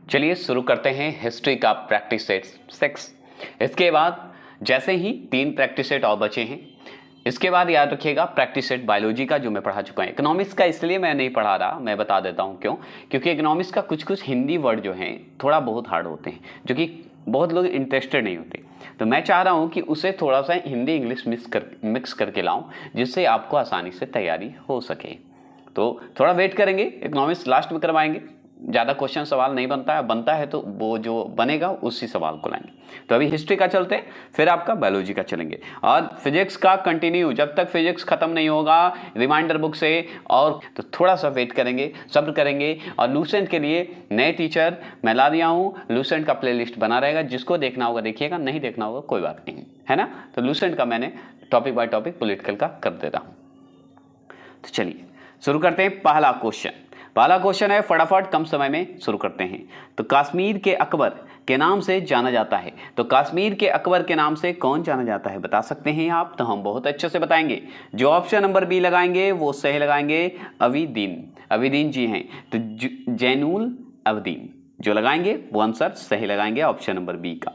चलिए शुरू करते हैं हिस्ट्री का प्रैक्टिस सेट 6। इसके बाद जैसे ही 3 प्रैक्टिस सेट और बचे हैं, इसके बाद याद रखिएगा प्रैक्टिस सेट बायोलॉजी का जो मैं पढ़ा चुका हूं। इकोनॉमिक्स का इसलिए मैं नहीं पढ़ा रहा, मैं बता देता हूं क्यों। क्योंकि इकोनॉमिक्स का कुछ हिंदी वर्ड जो हैं थोड़ा बहुत हार्ड होते हैं, जो कि बहुत लोग इंटरेस्टेड नहीं होते। तो मैं चाह रहा हूं कि उसे थोड़ा सा हिंदी इंग्लिश मिक्स करके लाऊं, जिससे आपको आसानी से तैयारी हो सके। तो थोड़ा वेट करेंगे, इकोनॉमिक्स लास्ट में करवाएंगे। ज़्यादा क्वेश्चन सवाल नहीं बनता है तो वो जो बनेगा उसी सवाल को लाएंगे। तो अभी हिस्ट्री का चलते हैं, फिर आपका बायोलॉजी का चलेंगे और फिजिक्स का कंटिन्यू जब तक फिजिक्स खत्म नहीं होगा रिमाइंडर बुक से। और तो थोड़ा सा वेट करेंगे, सब्र करेंगे। और लूसेंट के लिए नए टीचर मैं ला दिया हूँ, लूसेंट का प्लेलिस्ट बना रहेगा, जिसको देखना होगा देखिएगा, नहीं देखना होगा कोई बात नहीं, है ना। तो लूसेंट का मैंने टॉपिक बाय टॉपिक पॉलिटिकल का कर देता हूँ। तो चलिए शुरू करते हैं। पहला क्वेश्चन है, फटाफट कम समय में शुरू करते हैं। तो कश्मीर के अकबर के नाम से जाना जाता है। तो कश्मीर के अकबर के नाम से कौन जाना जाता है, बता सकते हैं आप? तो हम बहुत अच्छे से बताएंगे। जो ऑप्शन नंबर बी लगाएंगे वो सही लगाएंगे, अविदीन जी हैं। तो जैनुल अवदीन जो लगाएंगे वो आंसर सही लगाएंगे ऑप्शन नंबर बी का।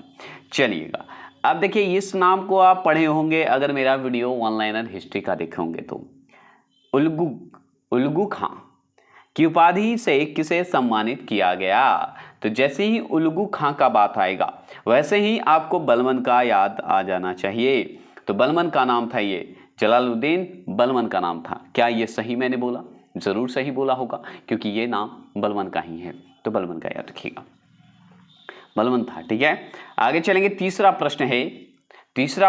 चलिएगा अब देखिए, इस नाम को आप पढ़े होंगे अगर मेरा वीडियो ऑनलाइन हिस्ट्री का देखे होंगे तो। उल्गू खां की उपाधि से किसे सम्मानित किया गया? तो जैसे ही उल्गू खां का बात आएगा वैसे ही आपको बलबन का याद आ जाना चाहिए। तो बलबन का नाम था ये, जलालुद्दीन बलबन का नाम था। क्या ये सही मैंने बोला? जरूर सही बोला होगा, क्योंकि ये नाम बलबन का ही है। तो बलबन का याद रखिएगा, बलबन था। ठीक है, आगे चलेंगे। तीसरा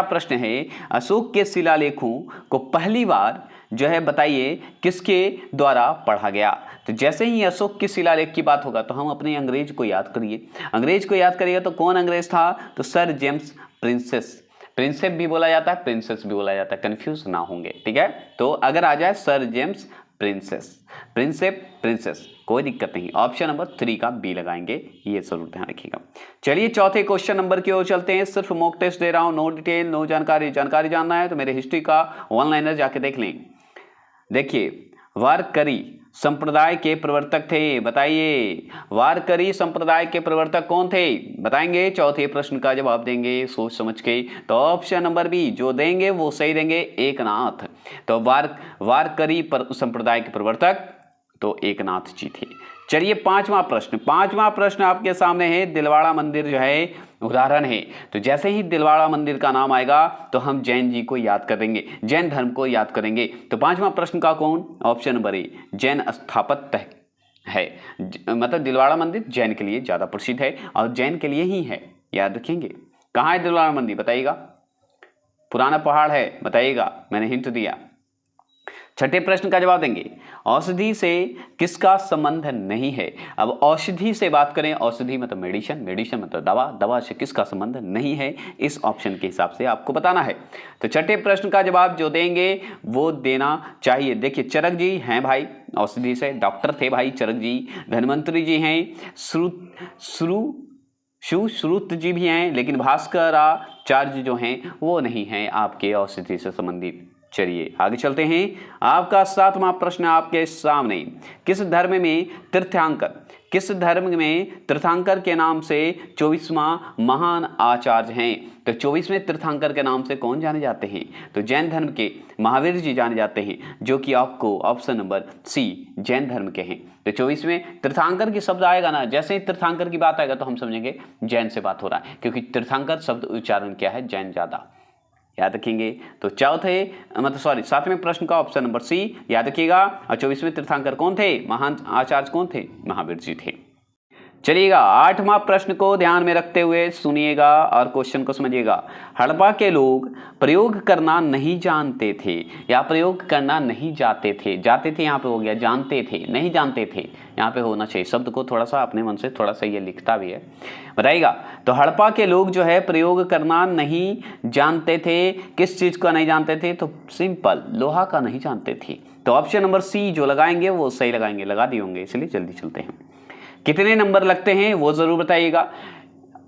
प्रश्न है, अशोक के शिलालेखों को पहली बार जो है बताइए किसके द्वारा पढ़ा गया? तो जैसे ही अशोक के शिलालेख की बात होगा तो हम अपने अंग्रेज को याद करिएगा। तो कौन अंग्रेज था? तो सर जेम्स प्रिंसेप भी बोला जाता है, प्रिंसेस भी बोला जाता है, कंफ्यूज ना होंगे। ठीक है, तो अगर आ जाए सर जेम्स प्रिंसेस कोई दिक्कत नहीं। ऑप्शन नंबर 3 का बी लगाएंगे, ये जरूर ध्यान रखिएगा। चलिए चौथे क्वेश्चन नंबर की ओर चलते हैं। सिर्फ मॉक टेस्ट दे रहा हूं, नो डिटेल, नो जानकारी जानना है तो मेरे हिस्ट्री का ऑनलाइनर जाके देख लें। देखिए, वारकरी संप्रदाय के प्रवर्तक थे, बताइए वारकरी संप्रदाय के प्रवर्तक कौन थे? बताएंगे, चौथे प्रश्न का जवाब देंगे सोच समझ के। तो ऑप्शन नंबर बी जो देंगे वो सही देंगे, एकनाथ। तो वारकरी संप्रदाय के प्रवर्तक तो एकनाथ जी थे। चलिए पांचवा प्रश्न आपके सामने है। दिलवाड़ा मंदिर जो है उदाहरण है। तो जैसे ही दिलवाड़ा मंदिर का नाम आएगा तो हम जैन जी को याद करेंगे, जैन धर्म को याद करेंगे। तो पांचवा प्रश्न का कौन? ऑप्शन नंबर ए, जैन स्थापत्य है। मतलब दिलवाड़ा मंदिर जैन के लिए ज्यादा प्रसिद्ध है और जैन के लिए ही है, याद रखेंगे। कहाँ है दिलवाड़ा मंदिर बताइएगा? पुराना पहाड़ है, बताइएगा, मैंने हिंट दिया। छठे प्रश्न का जवाब देंगे, औषधि से किसका संबंध नहीं है? अब औषधि से बात करें, औषधि मतलब मेडिसिन मतलब दवा से किसका संबंध नहीं है, इस ऑप्शन के हिसाब से आपको बताना है। तो छठे प्रश्न का जवाब जो देंगे वो देना चाहिए। देखिए, चरक जी हैं भाई, औषधि से डॉक्टर थे भाई चरक जी। धन्वंतरी जी हैं, सुश्रुत जी भी हैं, लेकिन भास्कराचार्य जो हैं वो नहीं हैं आपके औषधि से संबंधित। चलिए आगे चलते हैं। आपका 7वां प्रश्न आपके सामने, किस धर्म में तीर्थंकर के नाम से 24वां महान आचार्य हैं? तो 24वें तीर्थंकर के नाम से कौन जाने जाते हैं? तो जैन धर्म के महावीर जी जाने जाते हैं, जो कि आपको ऑप्शन नंबर सी जैन धर्म के हैं। तो 24वें तीर्थंकर की शब्द आएगा ना, जैसे ही तीर्थंकर की बात आएगा तो हम समझेंगे जैन से बात हो रहा है, क्योंकि तीर्थंकर शब्द उच्चारण क्या है? जैन ज्यादा, याद रखेंगे। तो 7वें प्रश्न का ऑप्शन नंबर सी याद रखिएगा। और 24वें तीर्थंकर कौन थे? महान आचार्य कौन थे? महावीर जी थे। चलिएगा 8वां प्रश्न को ध्यान में रखते हुए सुनिएगा और क्वेश्चन को समझिएगा। हड़प्पा के लोग प्रयोग करना नहीं जानते थे या प्रयोग करना नहीं जाते थे यहाँ पे हो गया, जानते थे नहीं जानते थे, यहाँ पे होना चाहिए। शब्द को थोड़ा सा अपने मन से थोड़ा सा ये लिखता भी है, बताइएगा। तो हड़प्पा के लोग जो है प्रयोग करना नहीं जानते थे, किस चीज का नहीं जानते थे? तो सिंपल, लोहा का नहीं जानते थे। तो ऑप्शन नंबर सी जो लगाएंगे वो सही लगाएंगे, लगा दिए होंगे, इसलिए जल्दी चलते हैं। कितने नंबर लगते हैं वो जरूर बताइएगा।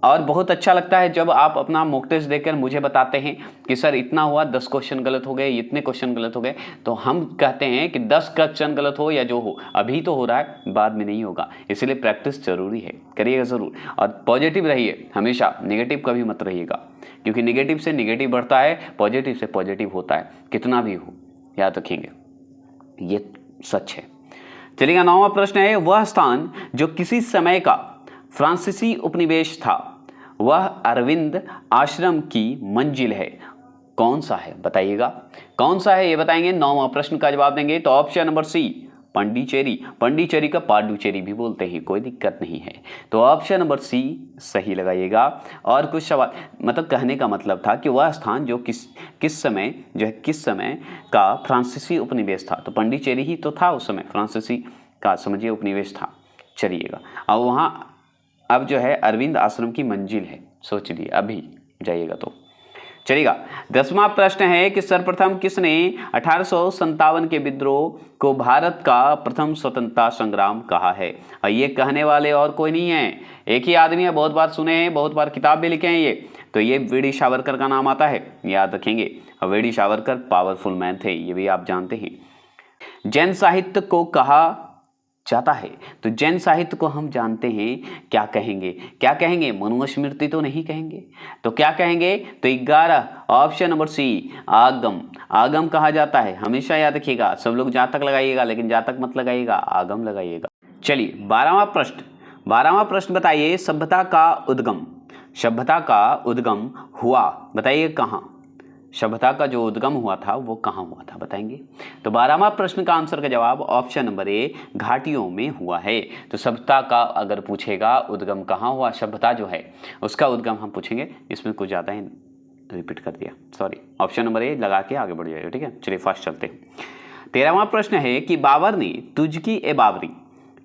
और बहुत अच्छा लगता है जब आप अपना मॉक टेस्ट देकर मुझे बताते हैं कि सर इतना हुआ, 10 क्वेश्चन गलत हो गए, इतने क्वेश्चन गलत हो गए। तो हम कहते हैं कि 10 क्वेश्चन गलत हो या जो हो, अभी तो हो रहा है, बाद में नहीं होगा। इसलिए प्रैक्टिस जरूरी है, करिएगा ज़रूर। और पॉजिटिव रहिए हमेशा, नेगेटिव कभी मत रहिएगा, क्योंकि नेगेटिव से नेगेटिव बढ़ता है, पॉजिटिव से पॉजिटिव होता है, कितना भी हो, याद रखेंगे, ये सच है। चलिएगा, 9वां प्रश्न है, वह स्थान जो किसी समय का फ्रांसीसी उपनिवेश था वह अरविंद आश्रम की मंजिल है, कौन सा है बताइएगा, कौन सा है ये बताएंगे। 9वां प्रश्न का जवाब देंगे तो option number C, Pondicherry. Pondicherry का पांडुचेरी भी बोलते हैं, कोई दिक्कत नहीं है। तो ऑप्शन नंबर सी सही लगाइएगा। और कुछ सवाल, मतलब कहने का मतलब था कि वह स्थान जो किस समय जो है किस समय का फ्रांसीसी उपनिवेश था, तो पांडिचेरी ही तो था उस समय, फ्रांसीसी का समझिए उपनिवेश था। चलिएगा, अब वहाँ अब जो है अरविंद आश्रम की मंजिल है, सोच लिए अभी जाइएगा तो। चलिएगा, 10वां प्रश्न है कि सर्वप्रथम किसने 1857 के विद्रोह को भारत का प्रथम स्वतंत्रता संग्राम कहा है। और ये कहने वाले और कोई नहीं है, एक ही आदमी है, बहुत बार सुने हैं, बहुत बार किताब भी लिखे हैं ये, तो ये वीडी सावरकर का नाम आता है, याद रखेंगे। वीडी सावरकर पावरफुल मैन थे, ये भी आप जानते हैं। जैन साहित्य को कहा जाता है, तो जैन साहित्य को हम जानते हैं, क्या कहेंगे, क्या कहेंगे, मनुस्मृति तो नहीं कहेंगे, तो क्या कहेंगे, तो 11 ऑप्शन नंबर सी, आगम। आगम कहा जाता है, हमेशा याद रखिएगा, सब लोग जातक लगाइएगा, लेकिन जातक मत लगाइएगा, आगम लगाइएगा। चलिए, 12वां प्रश्न बताइए, सभ्यता का उद्गम हुआ, बताइए कहाँ, सभ्यता का जो उद्गम हुआ था वो कहाँ हुआ था बताएंगे। तो 12वां प्रश्न का आंसर का जवाब ऑप्शन नंबर ए, घाटियों में हुआ है। तो सभ्यता का अगर पूछेगा उद्गम कहाँ हुआ, सभ्यता जो है उसका उद्गम हम पूछेंगे, इसमें कुछ ज़्यादा ही रिपीट कर दिया, सॉरी, ऑप्शन नंबर ए लगा के आगे बढ़ जाएगा, ठीक है। चलिए फास्ट चलते हैं। 13वां प्रश्न है कि बाबर ने तुझकी ए बाबरी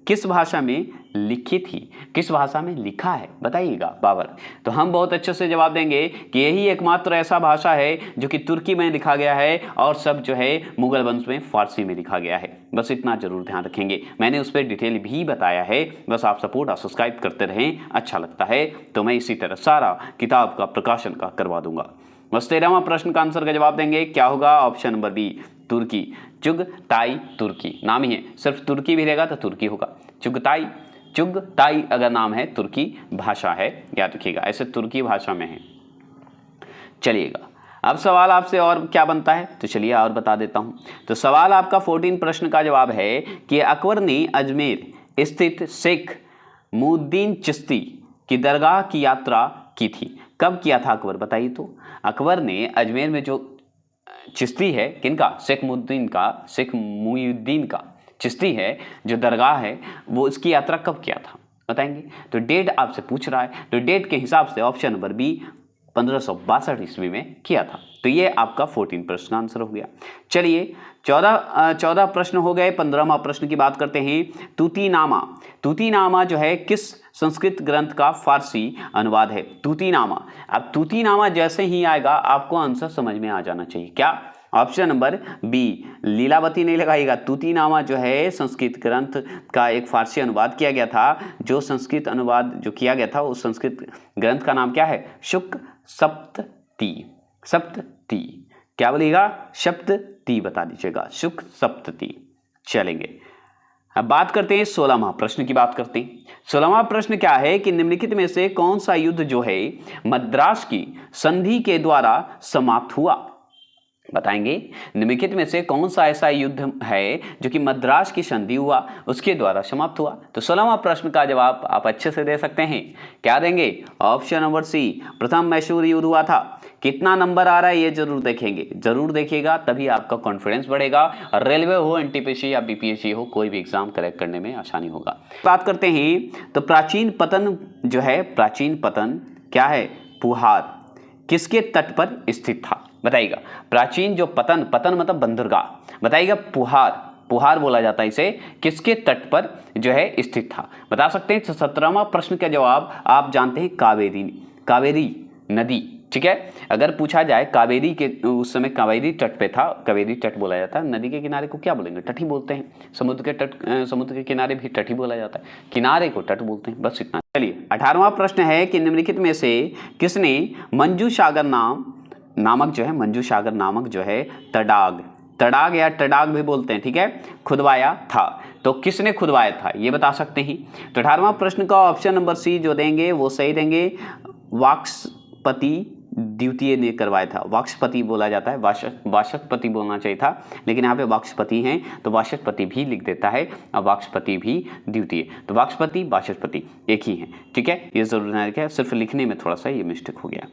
किस भाषा में लिखी थी, किस भाषा में लिखा है बताइएगा बाबर। तो हम बहुत अच्छे से जवाब देंगे कि यही एकमात्र ऐसा भाषा है जो कि तुर्की में लिखा गया है, और सब जो है मुगल वंश में फारसी में लिखा गया है। बस इतना जरूर ध्यान रखेंगे, मैंने उस पर डिटेल भी बताया है, बस आप सपोर्ट और सब्सक्राइब करते रहें, अच्छा लगता है तो मैं इसी तरह सारा किताब का प्रकाशन का करवा दूंगा। बस 13वां प्रश्न का आंसर का जवाब देंगे, क्या होगा, ऑप्शन नंबर बी, तुर्की। चुगताई तुर्की नाम ही है, सिर्फ तुर्की भी रहेगा तो तुर्की होगा। चुगताई अगर नाम है, तुर्की भाषा है, याद रखिएगा, ऐसे तुर्की भाषा में है। चलिएगा, अब सवाल आपसे और क्या बनता है, तो चलिए और बता देता हूं। तो सवाल आपका 14 प्रश्न का जवाब है कि अकबर ने अजमेर स्थित शेख मुद्दीन चिश्ती की दरगाह की यात्रा की थी, कब किया था अकबर बताइए। तो अकबर ने अजमेर में जो चिश्ती है, किनका, शेख मुद्दीन का चिश्ती है जो दरगाह है, वो इसकी यात्रा कब किया था बताएंगे। तो डेट आपसे पूछ रहा है, तो डेट के हिसाब से ऑप्शन नंबर बी 1562 ईस्वी में किया था। तो ये आपका 14 प्रश्न का आंसर हो गया। चलिए 14 प्रश्न हो गए। 15वां प्रश्न की बात करते हैं। तूतीनामा जो है किस संस्कृत ग्रंथ का फारसी अनुवाद है, तूतीनामा। अब तूतीनामा जैसे ही आएगा आपको आंसर समझ में आ जाना चाहिए, क्या, ऑप्शन नंबर बी, लीलावती नहीं लगाइएगा। तूतीनामा जो है संस्कृत ग्रंथ का एक फारसी अनुवाद किया गया था, जो संस्कृत अनुवाद जो किया गया था उस संस्कृत ग्रंथ का नाम क्या है, शुक सप्तती, क्या बोलिएगा, सप्तती बता दीजिएगा, शुक सप्तती। चलेंगे, अब बात करते हैं 16वां प्रश्न की बात करते हैं। 16वां प्रश्न क्या है कि निम्नलिखित में से कौन सा युद्ध जो है मद्रास की संधि के द्वारा समाप्त हुआ बताएंगे। निम्नलिखित में से कौन सा ऐसा युद्ध है जो कि मद्रास की संधि हुआ उसके द्वारा समाप्त हुआ। तो 16वां प्रश्न का जवाब आप अच्छे से दे सकते हैं, क्या देंगे, ऑप्शन नंबर सी, प्रथम मैसूर युद्ध हुआ था। कितना नंबर आ रहा है ये जरूर देखेंगे, जरूर देखिएगा, तभी आपका कॉन्फिडेंस बढ़ेगा। रेलवे हो, एनटीपीसी या बीपीएससी हो, कोई भी एग्जाम करेक्ट करने में आसानी होगा। बात करते हैं तो प्राचीन पतन जो है, प्राचीन पतन क्या है, पुहार किसके तट पर स्थित था बताइएगा। प्राचीन जो पतन मतलब बंदरगाह, बताइएगा पुहार बोला जाता है इसे, किसके तट पर जो है स्थित था बता सकते हैं। 17वां प्रश्न का जवाब आप जानते हैं, कावेरी नदी ठीक है। अगर पूछा जाए कावेरी के, उस समय कावेरी तट पे था, कावेरी तट बोला जाता है, नदी के किनारे को क्या बोलेंगे, तट ही बोलते हैं। समुद्र के तट, समुद्र के किनारे भी तट ही बोला जाता है, किनारे को तट बोलते हैं, बस इतना। चलिए 18वां प्रश्न है कि निम्नलिखित में से किसने मंजू सागर नामक जो है, मंजू सागर नामक जो है तड़ाग या तड़ाग भी बोलते हैं, ठीक है, खुदवाया था। तो किसने खुदवाया था ये बता सकते हैं। तो 18वां प्रश्न का ऑप्शन नंबर सी जो देंगे वो सही देंगे, वाचस्पति द्वितीय ने करवाया था। वाचस्पति बोला जाता है, वाचस्पति बोलना चाहिए था, लेकिन यहाँ पे वाचस्पति हैं तो वाचस्पति भी लिख देता है और वाचस्पति भी द्वितीय, तो वाचस्पति वाचस्पति एक ही है, ठीक है, ये जरूर ध्यान रखें, सिर्फ लिखने में थोड़ा सा ये मिस्टेक हो गया।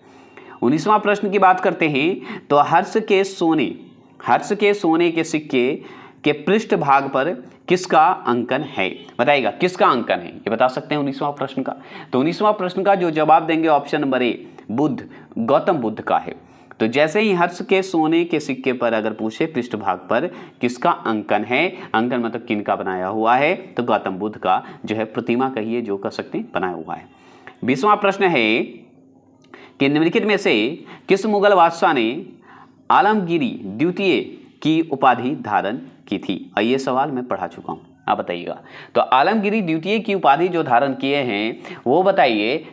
19वां प्रश्न की बात करते हैं तो हर्ष के सोने के सिक्के के पृष्ठ भाग पर किसका अंकन है, बताइएगा किसका अंकन है, ये बता सकते हैं 19वां प्रश्न का। तो 19वां प्रश्न का जो जवाब देंगे option number A, Buddha, Gautam Buddha का है। तो जैसे ही हर्ष के सोने के सिक्के पर अगर पूछे पृष्ठ भाग पर किसका अंकन है, अंकन मतलब किनका बनाया हुआ है, तो गौतम बुद्ध का जो है प्रतिमा कहिए, जो कर सकते हैं बनाया हुआ है। 20वां प्रश्न है कि निम्नलिखित में से किस मुगल बादशाह ने आलमगीरी द्वितीय की उपाधि धारण की थी, और ये सवाल मैं पढ़ा चुका हूं, आप बताइएगा। तो आलमगीरी द्वितीय की उपाधि जो धारण किए हैं वो बताइए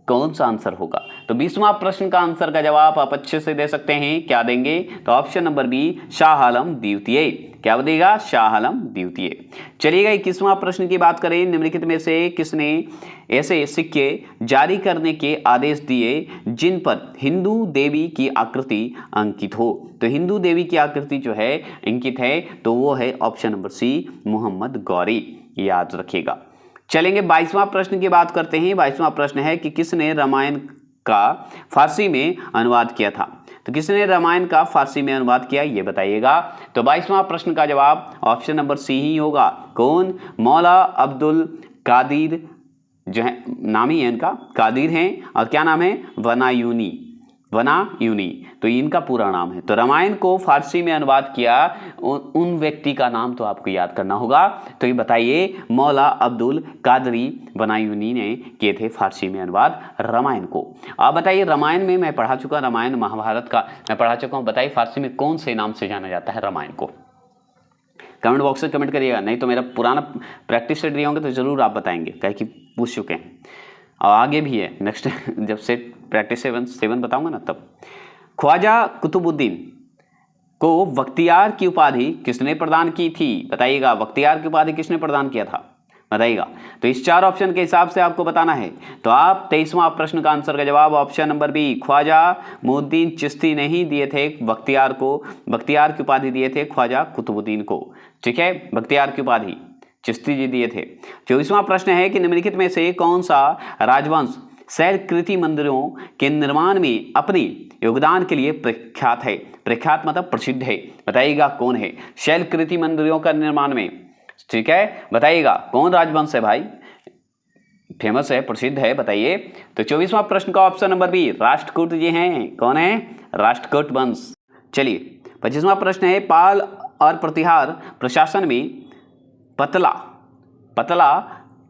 कौन सा आंसर होगा। तो 20वां प्रश्न का आंसर का जवाब आप अच्छे से दे सकते हैं, क्या देंगे, तो option number B, Shah Alam द्वितीय, क्या बनेगा, शाह आलम द्वितीय। चलिएगा 21वां प्रश्न की बात करें, निम्नलिखित में से किसने ऐसे सिक्के जारी करने के आदेश दिए जिन पर हिंदू देवी की आकृति अंकित हो। तो हिंदू देवी की आकृति जो है अंकित है तो वो है option number C, Mohammad Ghori, याद रखिएगा। चलेंगे 22वां प्रश्न की बात करते हैं। 22वां प्रश्न है कि किसने रामायण का फारसी में अनुवाद किया था। तो किसने रामायण का फारसी में अनुवाद किया ये बताइएगा। तो 22वां प्रश्न का जवाब ऑप्शन नंबर सी ही होगा, कौन, मौला अब्दुल कादिर जो है, नाम ही है इनका, कादिर हैं, और क्या नाम है, वनायूनी, तो इनका पूरा नाम है। तो रामायण को फारसी में अनुवाद किया उन व्यक्ति का नाम तो आपको याद करना होगा, तो ये बताइए मौला अब्दुल कादरी वनायूनी ने किए थे फारसी में अनुवाद रामायण को। आप बताइए, रामायण में मैं पढ़ा चुका, रामायण महाभारत का मैं पढ़ा चुका हूँ, बताइए फारसी में कौन से नाम से जाना जाता है रामायण को, कमेंट बॉक्स में कमेंट करिएगा, नहीं तो मेरा पुराना प्रैक्टिस सेट दिए होंगे तो जरूर आप बताएंगे, क्या कि पूछ चुके हैं और आगे भी है, नेक्स्ट जब सेट प्रैक्टिस 7 बताऊंगा ना तब। ख्वाजा कुतुबुद्दीन को बख्तियार की उपाधि किसने प्रदान की थी, बताइएगा, बख्तियार की उपाधि किसने प्रदान किया था बताइएगा। तो इस 4 ऑप्शन के हिसाब से आपको बताना है। तो आप 23वां प्रश्न का आंसर का जवाब option number B, Khwaja Muddin Chishti ने ही दिए थे बख्तियार को, बख्तियार की उपाधि दिए थे ख्वाजा कुतुबुद्दीन को, ठीक है, बख्तियार की उपाधि चिश्ती जी दिए थे। 24वां प्रश्न है कि निम्नलिखित में से कौन सा राजवंश शैलकृति मंदिरों के निर्माण में अपने योगदान के लिए प्रख्यात है, प्रख्यात मतलब प्रसिद्ध है, बताइएगा कौन है शैलकृति मंदिरों का निर्माण में, ठीक है, बताइएगा कौन राजवंश है भाई, फेमस है, प्रसिद्ध है, बताइए। तो 24वां प्रश्न का ऑप्शन नंबर बी, राष्ट्रकूट जी हैं, कौन है, राष्ट्रकूट वंश। चलिए 25वां प्रश्न है, पाल और प्रतिहार प्रशासन में पतला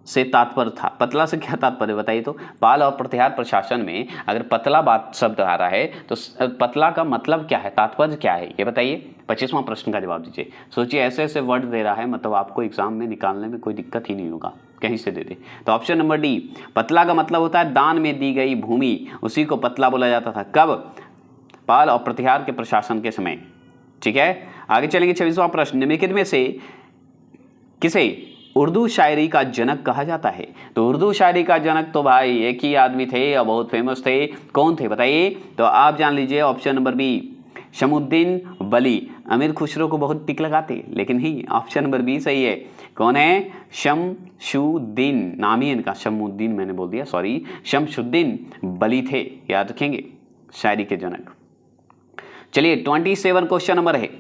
से तात्पर्य था, पतला से क्या तात्पर्य बताइए। तो पाल और प्रतिहार प्रशासन में अगर पतला बात शब्द आ रहा है तो पतला का मतलब क्या है, तात्पर्य क्या है ये बताइए। 25वां प्रश्न का जवाब दीजिए। सोचिए ऐसे ऐसे वर्ड दे रहा है, मतलब आपको एग्जाम में निकालने में कोई दिक्कत ही नहीं होगा, कहीं से दे दे। तो ऑप्शन नंबर डी, पतला का मतलब होता है दान में दी गई भूमि, उसी को पतला बोला जाता था, कब, पाल और प्रतिहार के प्रशासन के समय, ठीक है। आगे चलेंगे 26वां प्रश्न, निम्नलिखित में से किसे उर्दू शायरी का जनक कहा जाता है। तो उर्दू शायरी का जनक तो भाई एक ही आदमी थे और बहुत फेमस थे, कौन थे बताइए। तो आप जान लीजिए ऑप्शन नंबर बी, शमुद्दीन वली। अमीर खुसरो को बहुत टिक लगाते लेकिन ही ऑप्शन नंबर बी सही है, कौन है, शमशुद्दीन, नाम ही इनका, शमुद्दीन मैंने बोल दिया, सॉरी, शमशुद्दीन वली थे, याद रखेंगे, शायरी के जनक। चलिए 27 क्वेश्चन नंबर है,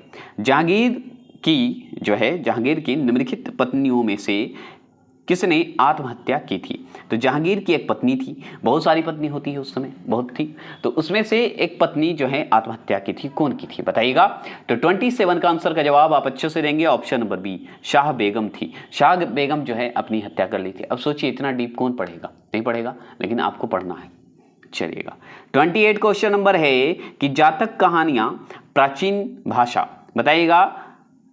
जहांगीर की निम्नलिखित पत्नियों में से किसने आत्महत्या की थी। तो जहांगीर की एक पत्नी थी, बहुत सारी पत्नी होती है उस समय, बहुत थी, तो उसमें से एक पत्नी जो है आत्महत्या की थी, कौन की थी बताइएगा। तो 27 का आंसर का जवाब आप अच्छे से देंगे, ऑप्शन नंबर बी, शाह बेगम थी। शाह बेगम जो है अपनी हत्या कर ली थी। अब सोचिए इतना डीप कौन पढ़ेगा, नहीं पढ़ेगा, लेकिन आपको पढ़ना है। चलिएगा 28 क्वेश्चन नंबर है कि जातक कहानियां प्राचीन भाषा बताइएगा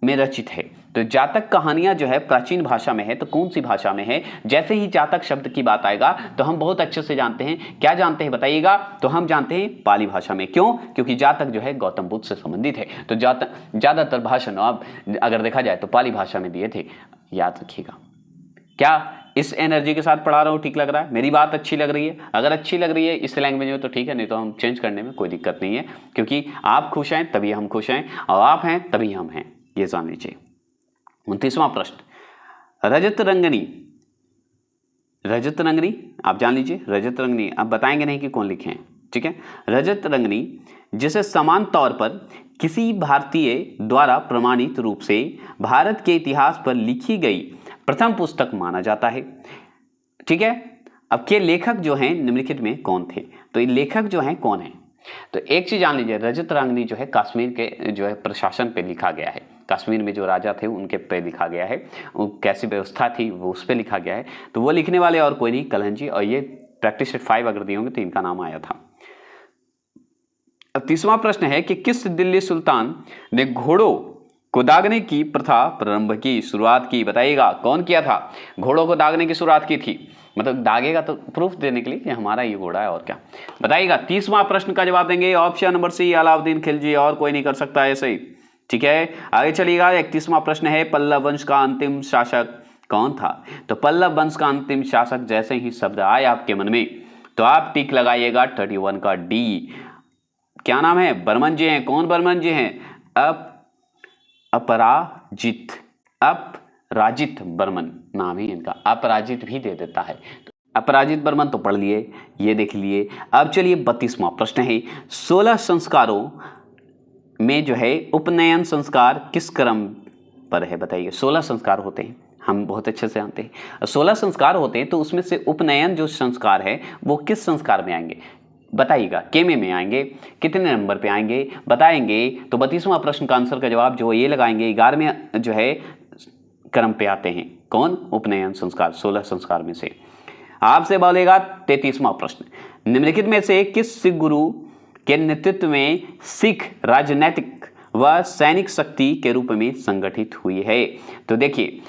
में रचित है। तो जातक कहानियां जो है प्राचीन भाषा में है, तो कौन सी भाषा में है? जैसे ही जातक शब्द की बात आएगा तो हम बहुत अच्छे से जानते हैं, क्या जानते हैं बताइएगा? तो हम जानते हैं पाली भाषा में। क्यों? क्योंकि जातक जो है गौतम बुद्ध से संबंधित है, तो जातक ज्यादातर भाषण आप अगर देखा जाए तो पाली भाषा में दिए थे, याद रखिएगा। क्या इस एनर्जी के साथ पढ़ा रहा हूँ ठीक लग रहा है? मेरी बात अच्छी लग रही है? अगर अच्छी लग रही है इस लैंग्वेज में तो ठीक है, नहीं तो हम चेंज करने में कोई दिक्कत नहीं है, क्योंकि आप खुश हैं तभी हम खुश हैं और आप हैं तभी हम हैं, ये जान लीजिए। 29वां प्रश्न, रजत रंगनी आप जान लीजिए। रजत रंगनी आप बताएंगे नहीं कि कौन लिखे हैं, ठीक है। रजत रंगनी जिसे समान तौर पर किसी भारतीय द्वारा प्रमाणित रूप से भारत के इतिहास पर लिखी गई प्रथम पुस्तक माना जाता है, ठीक है। अब के लेखक जो हैं निम्नलिखित में कौन थे? तो ये लेखक जो हैं कौन हैं? तो एक चीज जान लीजिए, रजत रंगनी जो है कश्मीर के जो है प्रशासन पे लिखा गया है, कश्मीर में जो राजा थे उनके पे लिखा गया है, वो कैसी व्यवस्था थी वो उस पे लिखा गया है। तो वो लिखने वाले और कोई नहीं, कलहन जी, और ये प्रैक्टिस सेट 5 अगर दिए होंगे तो इनका नाम आया था। अब 30वां प्रश्न है कि किस दिल्ली सुल्तान ने घोड़ों को दागने की प्रथा प्रारंभ की, शुरुआत की? बताइएगा कौन किया था? घोड़ों को दागने की शुरुआत की थी, मतलब दागेगा तो प्रूफ देने के लिए कि हमारा ये घोड़ा है, और क्या बताइएगा। 30वां प्रश्न का जवाब देंगे option number C, Alauddin Khilji, और कोई नहीं कर सकता ऐसे ही, ठीक है। आगे चलिएगा। 31वां प्रश्न है पल्लव वंश का अंतिम शासक कौन था? तो पल्लव वंश का अंतिम शासक जैसे ही शब्द आए आपके मन में तो आप टिक लगाइएगा 31 का डी। क्या नाम है? बर्मन जी हैं। कौन बर्मन जी हैं? अपराजित बर्मन नाम ही इनका, अपराजित भी दे देता है। तो अपराजित बर्मन तो पढ़ लिए, ये देख लिए। अब चलिए 32वां प्रश्न है 16 संस्कारों में जो है उपनयन संस्कार किस क्रम पर है? बताइए। 16 संस्कार होते हैं, हम बहुत अच्छे से जानते हैं। 16 संस्कार होते हैं तो उसमें से उपनयन जो संस्कार है वो किस संस्कार में आएंगे? बताइएगा। केमे में आएंगे? कितने नंबर पे आएंगे? बताएंगे तो 32वां प्रश्न का आंसर का जवाब जो ये लगाएंगे 11वें जो है क्रम पे आते हैं। कौन? उपनयन संस्कार 16 संस्कार में से। आपसे बोलेगा 33वां प्रश्न, निम्नलिखित में से किस सिख गुरु के नेतृत्व में सिख राजनैतिक व सैनिक शक्ति के रूप में संगठित हुई है? तो देखिए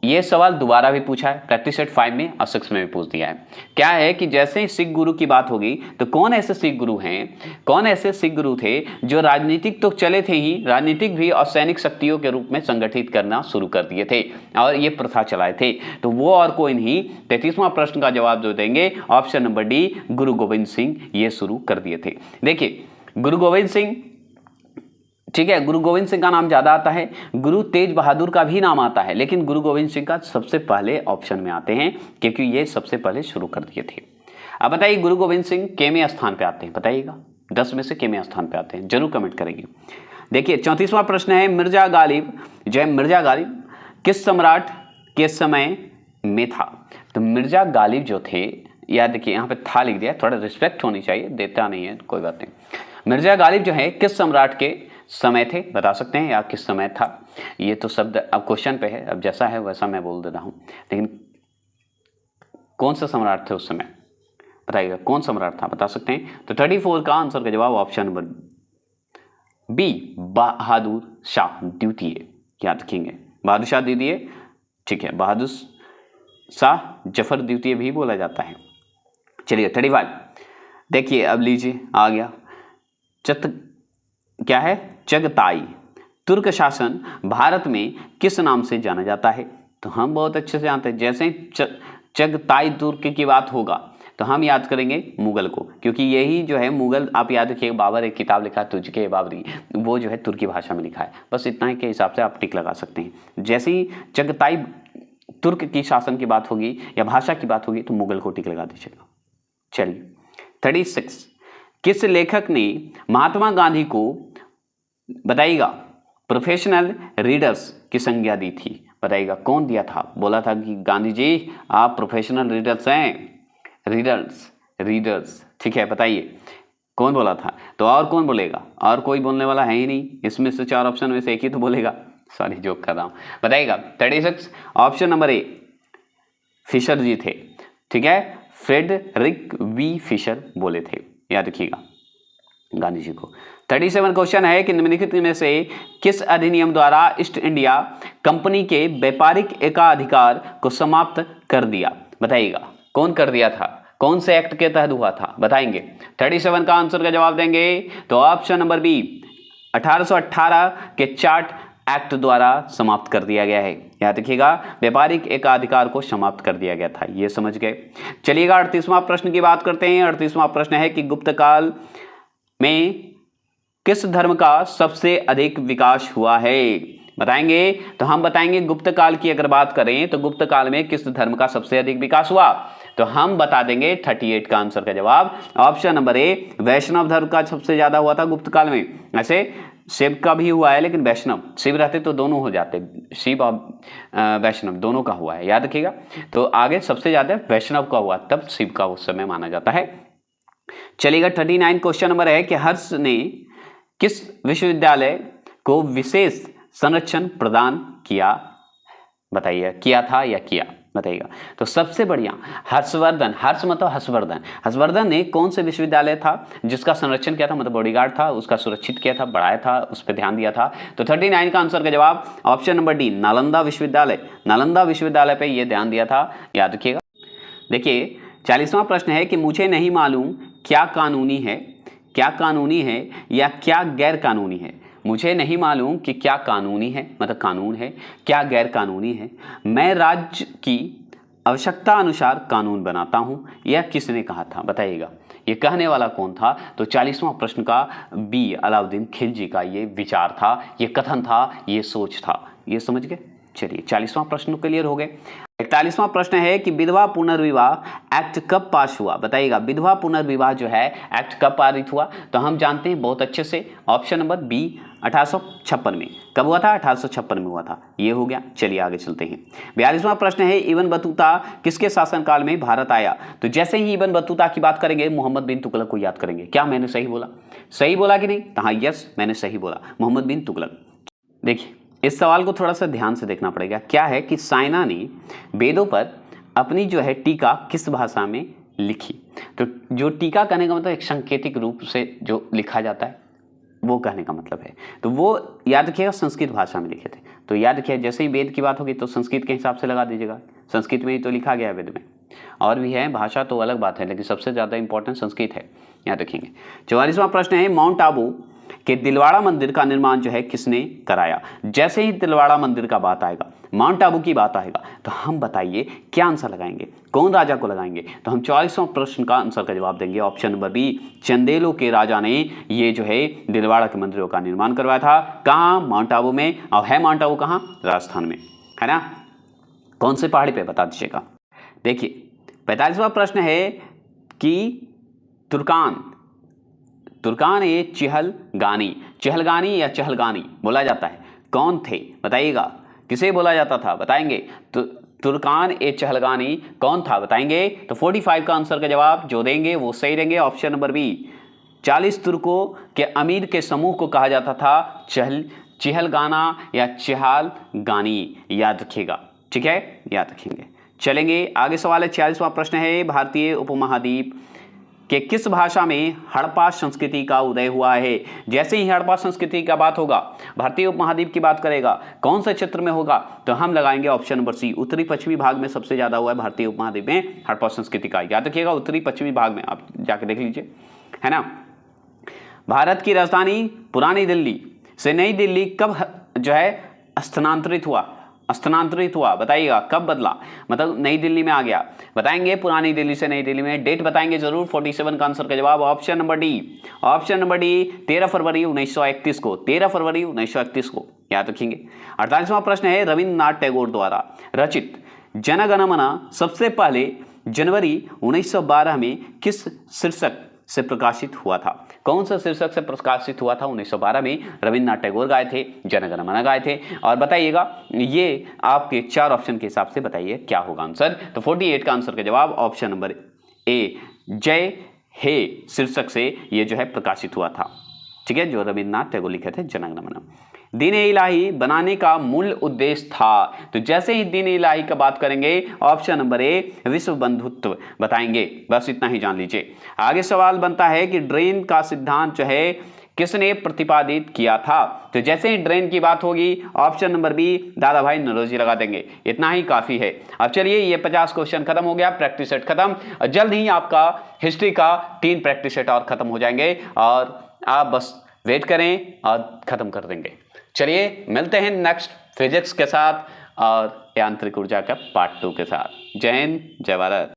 ये सवाल दोबारा भी पूछा है, प्रैक्टिस सेट 5 में और 6 में भी पूछ दिया है। क्या है कि जैसे ही सिख गुरु की बात होगी तो कौन ऐसे सिख गुरु हैं, कौन ऐसे सिख गुरु थे जो राजनीतिक तो चले थे ही, राजनीतिक भी और सैनिक शक्तियों के रूप में संगठित करना शुरू कर दिए थे और ये प्रथा चलाए थे? तो वो और कोई नहीं, 33वां प्रश्न का जवाब जो देंगे ऑप्शन नंबर डी, गुरु गोविंद सिंह ये शुरू कर दिए थे। देखिए गुरु गोविंद सिंह, ठीक है, गुरु गोविंद सिंह का नाम ज्यादा आता है, गुरु तेज बहादुर का भी नाम आता है, लेकिन गुरु गोविंद सिंह का सबसे पहले ऑप्शन में आते हैं क्योंकि ये सबसे पहले शुरू कर दिए थे। अब बताइए गुरु गोविंद सिंह केवें स्थान पे आते हैं? बताइएगा 10 में से केवें स्थान पे आते हैं, जरूर कमेंट करेंगे। देखिए 34वां प्रश्न है मिर्जा गालिब किस सम्राट के समय में था? तो मिर्जा गालिब जो थे, याद देखिए यहाँ पे था लिख दिया, थोड़ा रिस्पेक्ट होनी चाहिए, देता नहीं है कोई बात नहीं। मिर्जा गालिब जो है किस सम्राट के समय थे? बता सकते हैं या किस समय था? ये तो शब्द अब क्वेश्चन पे है, अब जैसा है वैसा मैं बोल दे रहा हूं, लेकिन कौन सा सम्राट थे उस समय? बताइएगा कौन सम्राट था, बता सकते हैं? तो 34 का आंसर का जवाब option number B, Bahadur Shah द्वितीय। याद रखेंगे बहादुर शाह द्वितीय, ठीक है, बहादुर शाह जफर द्वितीय भी बोला जाता है। चलिए 35 देखिए, अब लीजिए आ गया क्या है? चगताई तुर्क शासन भारत में किस नाम से जाना जाता है? तो हम बहुत अच्छे से जानते हैं, जैसे ही चगताई तुर्क की बात होगा तो हम याद करेंगे मुगल को, क्योंकि यही जो है मुगल, आप याद रखिए बाबर एक किताब लिखा है तुझके बाबरी, वो जो है तुर्की भाषा में लिखा है। बस इतना ही के हिसाब से आप टिक लगा सकते हैं। जैसे ही चगताई तुर्क की शासन की बात होगी या भाषा की बात होगी तो मुगल को टिक लगा दीजिएगा। चलिए 36 किस लेखक ने महात्मा गांधी को, बताइएगा, प्रोफेशनल रीडर्स की संज्ञा दी थी? बताइएगा कौन दिया था? बोला था कि गांधी जी आप प्रोफेशनल रीडर्स हैं, रीडर्स, ठीक है, बताइए कौन बोला था? तो और कौन बोलेगा? और कोई बोलने वाला है ही नहीं, इसमें से 4 ऑप्शन में से एक ही तो बोलेगा। सॉरी जोक कर रहा हूं, बताइएगा। 36 ऑप्शन नंबर ए फिशर जी थे, ठीक है, फ्रेडरिक वी फिशर बोले थे, याद रखिएगा गांधी जी को। 37 क्वेश्चन है कि निम्नलिखित में से किस अधिनियम द्वारा ईस्ट इंडिया कंपनी के व्यापारिक एकाधिकार को समाप्त कर दिया, बताइएगा कौन कर दिया था, कौन से एक्ट के तहत हुआ था, बताएंगे। 37 का आंसर का जवाब देंगे तो ऑप्शन नंबर बी 1818 के चार्ट एक्ट द्वारा समाप्त कर दिया गया है, याद रखिएगा व्यापारिक एकाधिकार को समाप्त कर दिया गया था, ये समझ गए। चलिएगा 38वां प्रश्न की बात करते हैं। 38वां प्रश्न है कि गुप्त काल में किस धर्म का सबसे अधिक विकास हुआ है, बताएंगे। तो हम बताएंगे गुप्त काल की अगर बात करें तो गुप्त काल में किस धर्म का सबसे अधिक विकास हुआ, तो हम बता देंगे 38 का आंसर का जवाब ऑप्शन नंबर ए वैष्णव धर्म का सबसे ज्यादा हुआ था गुप्त काल में। ऐसे शिव का भी हुआ है लेकिन वैष्णव, शिव रहते तो दोनों हो जाते, शिव और वैष्णव दोनों का हुआ है, याद रखिएगा। तो आगे सबसे ज्यादा वैष्णव का हुआ, तब शिव का उस समय माना जाता है। चलिएगा 39 क्वेश्चन नंबर है कि हर्ष ने किस विश्वविद्यालय को विशेष संरक्षण प्रदान किया, बताइए किया था या किया, बताइएगा। तो सबसे बढ़िया हर्षवर्धन, हर्ष मतलब हर्षवर्धन, हर्षवर्धन ने कौन से विश्वविद्यालय था जिसका संरक्षण किया था, मतलब बॉडीगार्ड था, उसका सुरक्षित किया था, बढ़ाया था, उस पर ध्यान दिया था। तो 39 का आंसर का जवाब ऑप्शन नंबर डी नालंदा विश्वविद्यालय, नालंदा विश्वविद्यालय पे ये ध्यान दिया था, याद रखिएगा। देखिए 40वां प्रश्न है कि मुझे नहीं मालूम क्या कानूनी है, क्या कानूनी है या क्या गैर कानूनी है। मुझे नहीं मालूम कि क्या कानूनी है, मतलब कानून है, क्या गैर कानूनी है, मैं राज्य की आवश्यकता अनुसार कानून बनाता हूं, यह किसने कहा था, बताइएगा ये कहने वाला कौन था। तो 40वां प्रश्न का बी अलाउद्दीन खिलजी का ये विचार था, ये कथन था, ये सोच था, ये समझ गए। चलिए 40वां प्रश्न क्लियर हो गए। 41वां प्रश्न है कि विधवा पुनर्विवाह एक्ट कब पास हुआ, बताइएगा विधवा पुनर्विवाह जो है एक्ट कब पारित हुआ। तो हम जानते हैं बहुत अच्छे से, ऑप्शन नंबर बी 1856 में। कब हुआ था, 1856 में हुआ था, ये हो गया। चलिए आगे चलते हैं। 42वां प्रश्न है इब्न बतूता किसके शासनकाल में भारत आया। तो जैसे ही इब्न बतूता की बात करेंगे मोहम्मद बिन तुगलक को याद करेंगे। क्या मैंने सही बोला, सही बोला कि नहीं, तो हाँ यस मैंने सही बोला, मोहम्मद बिन तुगलक। देखिए इस सवाल को थोड़ा सा ध्यान से देखना पड़ेगा। क्या है कि साइना ने वेदों पर अपनी जो है टीका किस भाषा में लिखी। तो जो टीका कहने का मतलब एक सांकेतिक रूप से जो लिखा जाता है वो कहने का मतलब है, तो वो याद रखिएगा संस्कृत भाषा में लिखे थे। तो याद रखिए जैसे ही वेद की बात होगी तो संस्कृत के हिसाब से लगा दीजिएगा, संस्कृत में ही तो लिखा गया है वेद में, और भी है भाषा तो अलग बात है, लेकिन सबसे ज़्यादा इंपॉर्टेंट संस्कृत है, याद रखेंगे। 44वां प्रश्न है माउंट आबू कि दिलवाड़ा मंदिर का निर्माण जो है किसने कराया। जैसे ही दिलवाड़ा मंदिर का बात आएगा, माउंट आबू की बात आएगा, तो हम बताइए क्या आंसर लगाएंगे, कौन राजा को लगाएंगे। तो हम 44वां प्रश्न का आंसर का जवाब देंगे ऑप्शन नंबर बी चंदेलों के राजा ने ये जो है दिलवाड़ा के मंदिरों का निर्माण करवाया था। कहाँ, माउंट आबू में। और है माउंट आबू कहाँ, राजस्थान में, है ना। कौन से पहाड़ी पे बता दीजिएगा। देखिए 45वां प्रश्न है कि तुर्कान ए चिहलगानी, चिहलगानी या चहलगानी बोला जाता है, कौन थे बताइएगा, किसे बोला जाता था, बताएंगे। तो तुर्कान ए चहलगानी कौन था, बताएंगे। तो 45 का आंसर का जवाब जो देंगे वो सही देंगे, ऑप्शन नंबर बी 40 तुर्कों के अमीर के समूह को कहा जाता था चिहलगाना या चिहालगानी, याद रखिएगा, ठीक है, याद रखेंगे। चलेंगे आगे। सवाल है 46वां प्रश्न है भारतीय उपमहाद्वीप कि किस भाषा में हड़प्पा संस्कृति का उदय हुआ है। जैसे ही हड़प्पा संस्कृति का बात होगा, भारतीय उपमहाद्वीप की बात करेगा, कौन से क्षेत्र में होगा, तो हम लगाएंगे ऑप्शन नंबर सी उत्तरी पश्चिमी भाग में सबसे ज्यादा हुआ है भारतीय उपमहाद्वीप में हड़प्पा संस्कृति का, याद रखिएगा उत्तरी पश्चिमी भाग में, आप जाके देख लीजिए, है ना। भारत की राजधानी पुरानी दिल्ली से नई दिल्ली कब जो है स्थानांतरित हुआ, बताइएगा कब बदला, मतलब नई दिल्ली में आ गया, बताएंगे। पुरानी दिल्ली से नई दिल्ली में, डेट बताएंगे जरूर। 47 का आंसर का जवाब ऑप्शन नंबर डी 13 फरवरी 1931 को, 13 फरवरी 1931 को, याद रखेंगे। 48वां प्रश्न है रविन्द्रनाथ टैगोर द्वारा रचित जन गण मन सबसे पहले जनवरी 1912 में किस शीर्षक से प्रकाशित हुआ था। कौन सा शीर्षक से प्रकाशित हुआ था 1912 में, रविन्द्रनाथ टैगोर गाए थे, जन गण मन गाए थे। और बताइएगा ये आपके 4 ऑप्शन के हिसाब से बताइए क्या होगा आंसर। तो 48 का आंसर का जवाब ऑप्शन नंबर ए जय हे शीर्षक से ये जो है प्रकाशित हुआ था, ठीक है, जो रविन्द्रनाथ टैगोर लिखे थे जन गण मन। दीन इलाही बनाने का मूल उद्देश्य था? तो जैसे ही दीन इलाही का बात करेंगे ऑप्शन नंबर ए विश्व बंधुत्व बताएंगे। बस इतना ही जान लीजिए। आगे सवाल बनता है कि ड्रेन का सिद्धांत जो है किसने प्रतिपादित किया था? तो जैसे ही ड्रेन की बात होगी ऑप्शन नंबर बी दादा भाई नौरोजी लगा देंगे। इतना ही काफी है। अब चलिए ये 50 क्वेश्चन खत्म हो गया, प्रैक्टिस सेट खत्म। जल्द ही आपका हिस्ट्री का 3 प्रैक्टिस सेट और खत्म हो जाएंगे और आप बस वेट करें और खत्म कर देंगे। चलिए मिलते हैं नेक्स्ट फिजिक्स के साथ और यांत्रिक ऊर्जा का पार्ट 2 के साथ। जय हिंद, जय भारत।